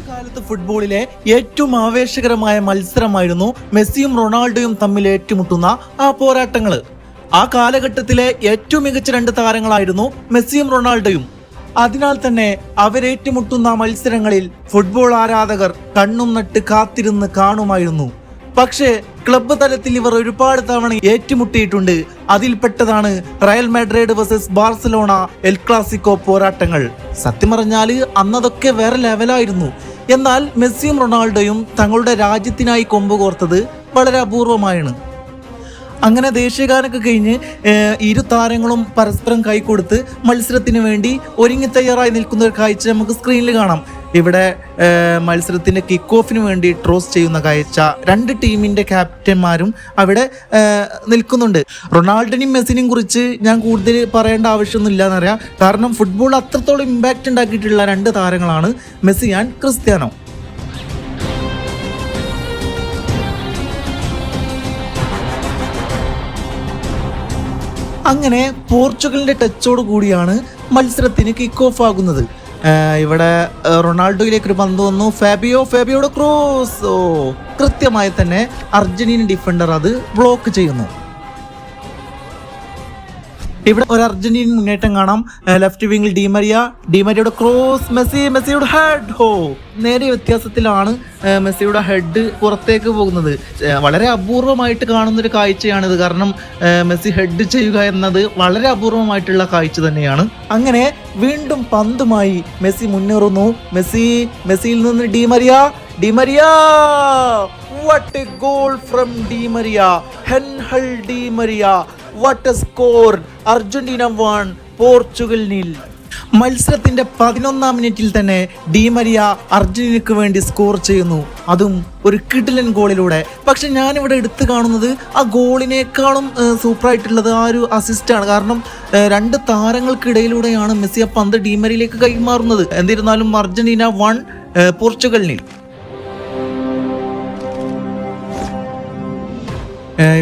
കാലത്ത് ഫുട്ബോളിലെ ഏറ്റവും ആവേശകരമായ മത്സരമായിരുന്നു മെസ്സിയും റൊണാൾഡോയും തമ്മിൽ ഏറ്റുമുട്ടുന്ന ആ പോരാട്ടങ്ങൾ. ആ കാലഘട്ടത്തിലെ ഏറ്റവും മികച്ച രണ്ട് താരങ്ങളായിരുന്നു മെസ്സിയും റൊണാൾഡോയും. അതിനാൽ തന്നെ അവരേറ്റുമുട്ടുന്ന മത്സരങ്ങളിൽ ഫുട്ബോൾ ആരാധകർ കണ്ണും നട്ട് കാത്തിരുന്ന് കാണുമായിരുന്നു. പക്ഷേ ക്ലബ്ബ് തലത്തിൽ ഇവർ ഒരുപാട് തവണ ഏറ്റുമുട്ടിയിട്ടുണ്ട്. അതിൽപ്പെട്ടതാണ് Real Madrid versus Barcelona El Clasico പോരാട്ടങ്ങൾ. സത്യം പറഞ്ഞാല് അന്നതൊക്കെ വേറെ ലെവലായിരുന്നു. എന്നാൽ മെസ്സിയും റൊണാൾഡോയും തങ്ങളുടെ രാജ്യത്തിനായി കൊമ്പ് കോർത്തത് വളരെ അപൂർവമായാണ്. അങ്ങനെ ദേശീയഗാനമൊക്കെ കഴിഞ്ഞ് ഇരു താരങ്ങളും പരസ്പരം കൈകൊടുത്ത് മത്സരത്തിന് വേണ്ടി ഒരുങ്ങി തയ്യാറായി നിൽക്കുന്ന ഒരു കാഴ്ച നമുക്ക് സ്ക്രീനിൽ കാണാം. ഇവിടെ മത്സരത്തിന്റെ കിക്ക് ഓഫിന് വേണ്ടി ട്രോസ് ചെയ്യുന്ന കാഴ്ച രണ്ട് ടീമിന്റെ ക്യാപ്റ്റന്മാരും അവിടെ നിൽക്കുന്നുണ്ട്. റൊണാൾഡോനെയും മെസ്സിനെയും കുറിച്ച് ഞാൻ കൂടുതൽ പറയേണ്ട ആവശ്യമൊന്നുമില്ല എന്നറിയാം. കാരണം ഫുട്ബോൾ അത്രത്തോളം ഇമ്പാക്റ്റ് ഉണ്ടാക്കിയിട്ടുള്ള രണ്ട് താരങ്ങളാണ് മെസ്സി ആൻഡ് ക്രിസ്ത്യാനോ. അങ്ങനെ പോർച്ചുഗലിന്റെ ടച്ചോട് കൂടിയാണ് മത്സരത്തിന് കിക്ക് ഓഫ് ആകുന്നത്. ഇവിടെ റൊണാൾഡോയിലേക്ക് ഒരു പന്ത് വന്നു. ഫാബിയോയുടെ ക്രോസ് കൃത്യമായി തന്നെ അർജന്റീന ഡിഫൻഡർ അത് ബ്ലോക്ക് ചെയ്യുന്നു. ഇവിടെ ഒരു അർജന്റീന മുന്നേറ്റം കാണാം. ലെഫ്റ്റ് വിങ്ങിൽ ഡിമരിയയുടെ ക്രോസ്, മെസ്സിയുടെ ഹെഡ്. നേരെ വ്യത്യാസത്തിലാണ് മെസ്സിയുടെ ഹെഡ് പുറത്തേക്ക് പോകുന്നത്. വളരെ അപൂർവമായിട്ട് കാണുന്നൊരു കാഴ്ചയാണിത്. കാരണം മെസ്സി ഹെഡ് ചെയ്യുക എന്നത് വളരെ അപൂർവമായിട്ടുള്ള കാഴ്ച തന്നെയാണ്. അങ്ങനെ വീണ്ടും പന്തുമായി മെസ്സി മുന്നേറുന്നു. മെസ്സിയിൽ നിന്ന് Di Maria what a goal from Di Maria. ഹെൻഹൽ Di Maria. What a score. Argentina 1 Portugal 0. മത്സരത്തിന്റെ 11ാം മിനിറ്റിൽ തന്നെ ഡിമരിയ അർജന്റീനക്ക് വേണ്ടി സ്കോർ ചെയ്യുന്നു. അതും ഒരു കിടിലൻ ഗോളിലൂടെ. പക്ഷെ ഞാനിവിടെ എടുത്തു കാണുന്നത് ആ ഗോളിനേക്കാളും സൂപ്പറായിട്ടുള്ളത് ആ ഒരു അസിസ്റ്റാണ്. കാരണം രണ്ട് താരങ്ങൾക്കിടയിലൂടെയാണ് മെസ്സി ആ പന്ത് ഡിമരിയിലേക്ക് കൈമാറുന്നത്. എന്നിരുന്നാലും അർജന്റീന 1 പോർച്ചുഗൽ 0.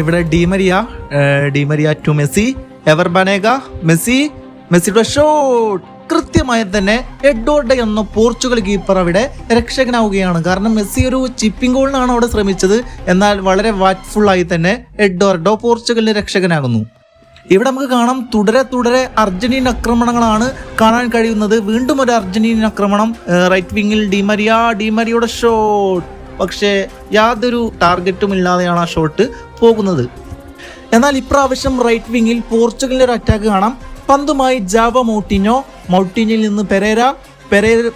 ഇവിടെ Di Maria to Messi. Ever Banega. മെസ്സിയുടെ ഷോട്ട് കൃത്യമായി തന്നെ എഡ്വാർഡ് എന്ന പോർച്ചുഗൽ കീപ്പർ അവിടെ രക്ഷകനാവുകയാണ്. കാരണം മെസ്സി ഒരു ചിപ്പിംഗ് ഗോളിനാണ് അവിടെ ശ്രമിച്ചത്. എന്നാൽ വളരെ വാറ്റ്ഫുൾ ആയി തന്നെ എഡ്വാർഡോ പോർച്ചുഗലിന് രക്ഷകനാകുന്നു. ഇവിടെ നമുക്ക് കാണാം തുടരെ അർജന്റീന ആക്രമണങ്ങളാണ് കാണാൻ കഴിയുന്നത്. വീണ്ടും ഒരു അർജന്റീന ആക്രമണം. റൈറ്റ് വിങ്ങിൽ ഡിമരിയുടെ ഷോട്ട്. പക്ഷേ യാതൊരു ടാർഗറ്റും ഇല്ലാതെയാണ് ആ ഷോട്ട് പോകുന്നത്. എന്നാൽ ഇപ്രാവശ്യം റൈറ്റ് വിങ്ങിൽ പോർച്ചുഗലിന്റെ ഒരു അറ്റാക്ക് കാണാം. പന്തുമായി ജാവ മൗട്ടിനിൽ നിന്ന്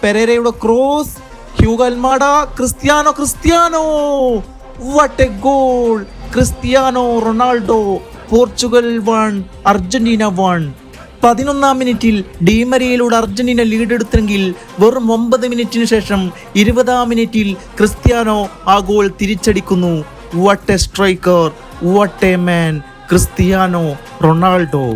പെരേരയുടെ cross. Hugo Almada. Cristiano what a goal. Cristiano Ronaldo. Portugal 1 Argentina 1. 11ാം മിനിറ്റിൽ ഡിമരിയയിലൂടെ അർജന്റീന ലീഡ് എടുത്തെങ്കിൽ വെറും 9 മിനിറ്റിന് ശേഷം 20ാം മിനിറ്റിൽ ക്രിസ്ത്യാനോ ആ ഗോൾ തിരിച്ചടിക്കുന്നു. What a striker, what a man, Cristiano Ronaldo.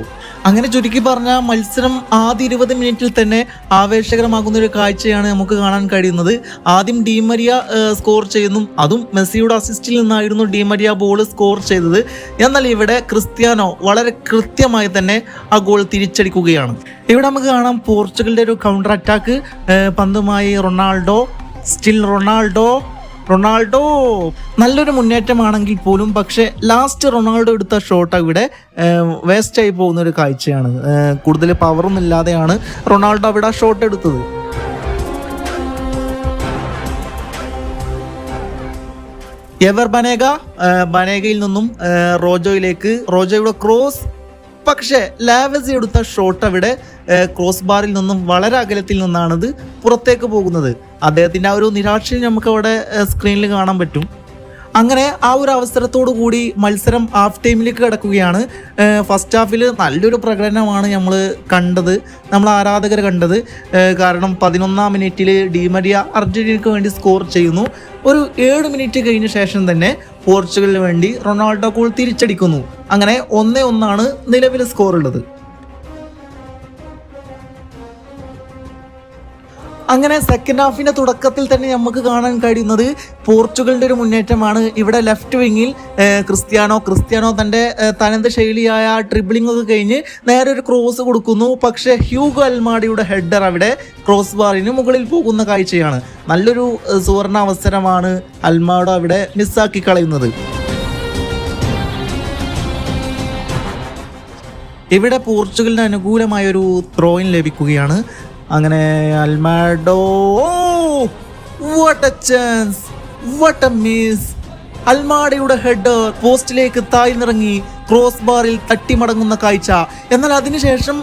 അങ്ങനെ ചുരുക്കി പറഞ്ഞാൽ മത്സരം ആദ്യ 20 മിനിറ്റിൽ തന്നെ ആവേശകരമാകുന്ന ഒരു കാഴ്ചയാണ് നമുക്ക് കാണാൻ കഴിയുന്നത്. ആദ്യം ഡിമരിയ സ്കോർ ചെയ്യുന്നു. അതും മെസ്സിയുടെ അസിസ്റ്റിൽ നിന്നായിരുന്നു ഡിമരിയ ബോൾ സ്കോർ ചെയ്തത്. എന്നാൽ ഇവിടെ ക്രിസ്ത്യാനോ വളരെ കൃത്യമായി തന്നെ ആ ഗോൾ തിരിച്ചടിക്കുകയാണ്. ഇവിടെ നമുക്ക് കാണാം പോർച്ചുഗലിന്റെ ഒരു കൗണ്ടർ അറ്റാക്ക്. പന്തുമായി റൊണാൾഡോ നല്ലൊരു മുന്നേറ്റമാണെങ്കിൽ പോലും പക്ഷെ ലാസ്റ്റ് റൊണാൾഡോ എടുത്ത ഷോട്ട് ഇവിടെ വേസ്റ്റ് ആയി പോകുന്ന ഒരു കാഴ്ചയാണ്. കൂടുതൽ പവറൊന്നും ഇല്ലാതെയാണ് റൊണാൾഡോ അവിടെ ആ ഷോട്ട് എടുത്തത്. എവർ ബനേഗയിൽ നിന്നും റോജോയുടെ ക്രോസ്. പക്ഷേ ലാവസി എടുത്ത ഷോട്ട് അവിടെ ക്രോസ് ബാറിൽ നിന്നും വളരെ അകലത്തിൽ നിന്നാണിത് പുറത്തേക്ക് പോകുന്നത്. അദ്ദേഹത്തിൻ്റെ ആ ഒരു നിരാശയും നമുക്ക് അവിടെ സ്ക്രീനിൽ കാണാൻ പറ്റും. അങ്ങനെ ആ ഒരു അവസരത്തോടു കൂടി മത്സരം ഹാഫ് ടൈമിലേക്ക് കിടക്കുകയാണ്. ഫസ്റ്റ് ഹാഫിൽ നല്ലൊരു പ്രകടനമാണ് നമ്മൾ ആരാധകർ കണ്ടത്. കാരണം 11ാം മിനിറ്റിൽ ഡിമരിയ അർജന്റീനയ്ക്ക് വേണ്ടി സ്കോർ ചെയ്യുന്നു. ഒരു 7 മിനിറ്റ് കഴിഞ്ഞ ശേഷം തന്നെ പോർച്ചുഗലിന് വേണ്ടി റൊണാൾഡോ ഗോൾ തിരിച്ചടിക്കുന്നു. അങ്ങനെ 1-1 നിലവിൽ സ്കോർ ഉള്ളത്. അങ്ങനെ സെക്കൻഡ് ഹാഫിന്റെ തുടക്കത്തിൽ തന്നെ നമുക്ക് കാണാൻ കഴിയുന്നത് പോർച്ചുഗലിന്റെ ഒരു മുന്നേറ്റമാണ്. ഇവിടെ ലെഫ്റ്റ് വിങ്ങിൽ ക്രിസ്ത്യാനോ തന്റെ തനത് ശൈലിയായ ട്രിബിളിംഗ് ഒക്കെ കഴിഞ്ഞ് നേരെ ഒരു ക്രോസ് കൊടുക്കുന്നു. പക്ഷേ ഹ്യൂഗോ അൽമാഡിയുടെ ഹെഡർ അവിടെ ക്രോസ് ബാറിന് മുകളിൽ പോകുന്ന കാഴ്ചയാണ്. നല്ലൊരു സുവർണ അവസരമാണ് അൽമാഡോ അവിടെ മിസ്സാക്കി കളയുന്നത്. ഇവിടെ പോർച്ചുഗലിന് അനുകൂലമായ ഒരു ത്രോയിൻ ലഭിക്കുകയാണ്. അങ്ങനെ Almada, what a chance, what a miss. അൽമാഡയുടെ ഹെഡർ പോസ്റ്റിലേക്ക് താഴ്ന്നിറങ്ങി ക്രോസ് ബാറിൽ തട്ടിമടങ്ങുന്ന കാഴ്ച. എന്നാൽ അതിനുശേഷം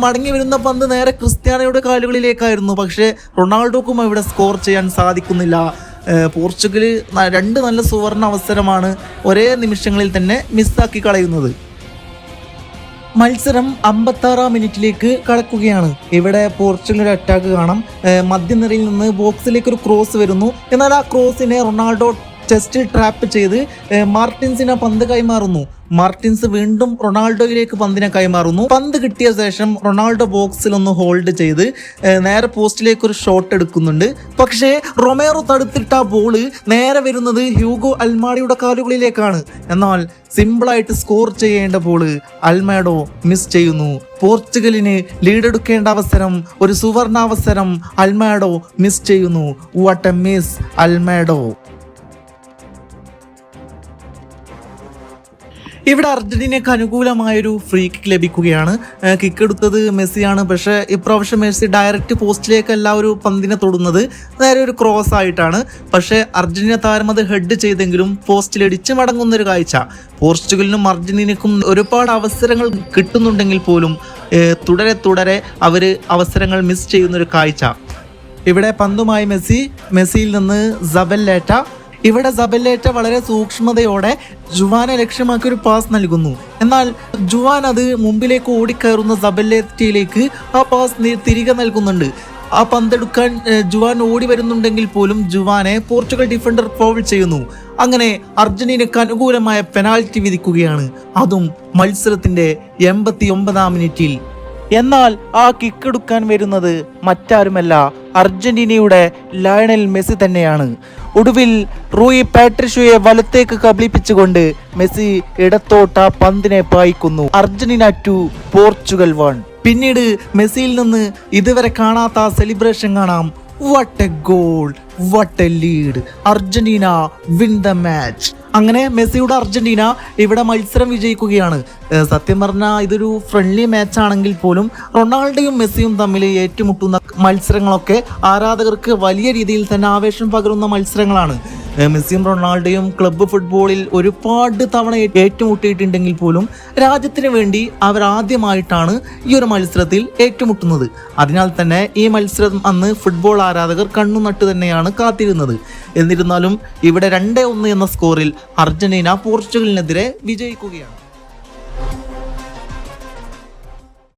മടങ്ങി വരുന്ന പന്ത് നേരെ ക്രിസ്ത്യാനോയുടെ കാലുകളിലേക്കായിരുന്നു. പക്ഷേ റൊണാൾഡോക്കും ഇവിടെ സ്കോർ ചെയ്യാൻ സാധിക്കുന്നില്ല. പോർച്ചുഗൽ രണ്ട് നല്ല സുവർണ അവസരമാണ് ഒരേ നിമിഷങ്ങളിൽ തന്നെ മിസ്സാക്കി കളയുന്നത്. മത്സരം 56-ാം മിനിറ്റിലേക്ക് കടക്കുകയാണ്. ഇവിടെ പോർച്ചുഗൽ ഒരു അറ്റാക്ക് കാണാം. മധ്യനിരയിൽ നിന്ന് ബോക്സിലേക്ക് ഒരു ക്രോസ് വരുന്നു. എന്നാൽ ആ ക്രോസിനെ റൊണാൾഡോ ചെസ്റ്റിൽ ട്രാപ്പ് ചെയ്ത് മാർട്ടിൻസിന് പന്ത് കൈമാറുന്നു. മാർട്ടിൻസ് വീണ്ടും റൊണാൾഡോയിലേക്ക് പന്തിനെ കൈമാറുന്നു. പന്ത് കിട്ടിയ ശേഷം റൊണാൾഡോ ബോക്സിൽ ഒന്ന് ഹോൾഡ് ചെയ്ത് നേരെ പോസ്റ്റിലേക്ക് ഒരു ഷോട്ട് എടുക്കുന്നുണ്ട്. പക്ഷേ റൊമേറോ തടുത്തിട്ട ആ ബോള് നേരെ വരുന്നത് ഹ്യൂഗോ അൽമാഡിയുടെ കാലുകളിലേക്കാണ്. എന്നാൽ സിമ്പിളായിട്ട് സ്കോർ ചെയ്യേണ്ട ബോള് അൽമാഡോ മിസ് ചെയ്യുന്നു. പോർച്ചുഗലിന് ലീഡെടുക്കേണ്ട അവസരം, ഒരു സുവർണാവസരം അൽമാഡോ മിസ് ചെയ്യുന്നു. What a miss Almada. ഇവിടെ അർജന്റീനയ്ക്ക് അനുകൂലമായൊരു ഫ്രീ കിക്ക് ലഭിക്കുകയാണ്. കിക്ക് എടുത്തത് മെസ്സിയാണ്. പക്ഷേ ഇപ്രാവശ്യം മെസ്സി ഡയറക്റ്റ് പോസ്റ്റിലേക്കല്ല ഒരു പന്തിനെ തൊടുന്നത്, നേരെ ഒരു ക്രോസ് ആയിട്ടാണ്. പക്ഷേ അർജന്റീന താരം അത് ഹെഡ് ചെയ്തെങ്കിലും പോസ്റ്റിലിടിച്ച് മടങ്ങുന്നൊരു കാഴ്ച. പോർച്ചുഗലിനും അർജന്റീനയ്ക്കും ഒരുപാട് അവസരങ്ങൾ കിട്ടുന്നുണ്ടെങ്കിൽ പോലും തുടരെ അവർ അവസരങ്ങൾ മിസ് ചെയ്യുന്നൊരു കാഴ്ച. ഇവിടെ പന്തുമായി മെസ്സിയിൽ നിന്ന് സബെല്ലേറ്റ. ഇവിടെ സബെല്ലേറ്റ വളരെ സൂക്ഷ്മതയോടെ ജുവാനെ ലക്ഷ്യമാക്കി ഒരു പാസ് നൽകുന്നു. എന്നാൽ ജുവാൻ അത് മുമ്പിലേക്ക് ഓടിക്കയറുന്ന സബെല്ലേറ്റയിലേക്ക് ആ പാസ് തിരികെ നൽകുന്നുണ്ട്. ആ പന്തെടുക്കാൻ ജുവാൻ ഓടി വരുന്നുണ്ടെങ്കിൽ പോലും ജുവാനെ പോർച്ചുഗൽ ഡിഫൻഡർ ഫൗൾ ചെയ്യുന്നു. അങ്ങനെ അർജന്റീനയ്ക്ക് അനുകൂലമായ പെനാൽറ്റി വിധിക്കുകയാണ്, അതും മത്സരത്തിന്റെ 89-ാം മിനിറ്റിൽ. എന്നാൽ ആ കിക്ക് എടുക്കാൻ വരുന്നത് മറ്റാരുമല്ല, അർജന്റീനയുടെ ലയണൽ മെസ്സി തന്നെയാണ്. ഒടുവിൽ റൂയി പാട്രിഷ്യോയെ വലത്തേക്ക് കബളിപ്പിച്ചുകൊണ്ട് മെസ്സി ഇടത്തോട്ട പന്തിനെ പായിക്കുന്നു. Argentina 2 Portugal 1. പിന്നീട് മെസ്സിയിൽ നിന്ന് ഇതുവരെ കാണാത്ത സെലിബ്രേഷൻ കാണാം. What a goal, what A lead, Argentina win the match. അങ്ങനെ മെസ്സിയുടെ അർജന്റീന ഇവിടെ മത്സരം വിജയിക്കുകയാണ്. സത്യം പറഞ്ഞാൽ ഇതൊരു ഫ്രണ്ട്ലി മാച്ച് ആണെങ്കിൽ പോലും റൊണാൾഡോയും മെസ്സിയും തമ്മിൽ ഏറ്റുമുട്ടുന്ന മത്സരങ്ങളൊക്കെ ആരാധകർക്ക് വലിയ രീതിയിൽ തന്നെ ആവേശം പകരുന്ന മത്സരങ്ങളാണ്. മെസ്സിയും റൊണാൾഡോയും ക്ലബ്ബ് ഫുട്ബോളിൽ ഒരുപാട് തവണ ഏറ്റുമുട്ടിയിട്ടുണ്ടെങ്കിൽ പോലും രാജ്യത്തിന് വേണ്ടി അവർ ആദ്യമായിട്ടാണ് ഈ ഒരു മത്സരത്തിൽ ഏറ്റുമുട്ടുന്നത്. അതിനാൽ തന്നെ ഈ മത്സരം അന്ന് ഫുട്ബോൾ ആരാധകർ കണ്ണുനട്ട് തന്നെയാണ് കാത്തിരുന്നത്. എന്നിരുന്നാലും ഇവിടെ 2-1 എന്ന സ്കോറിൽ അർജന്റീന പോർച്ചുഗലിനെതിരെ വിജയിക്കുകയാണ്.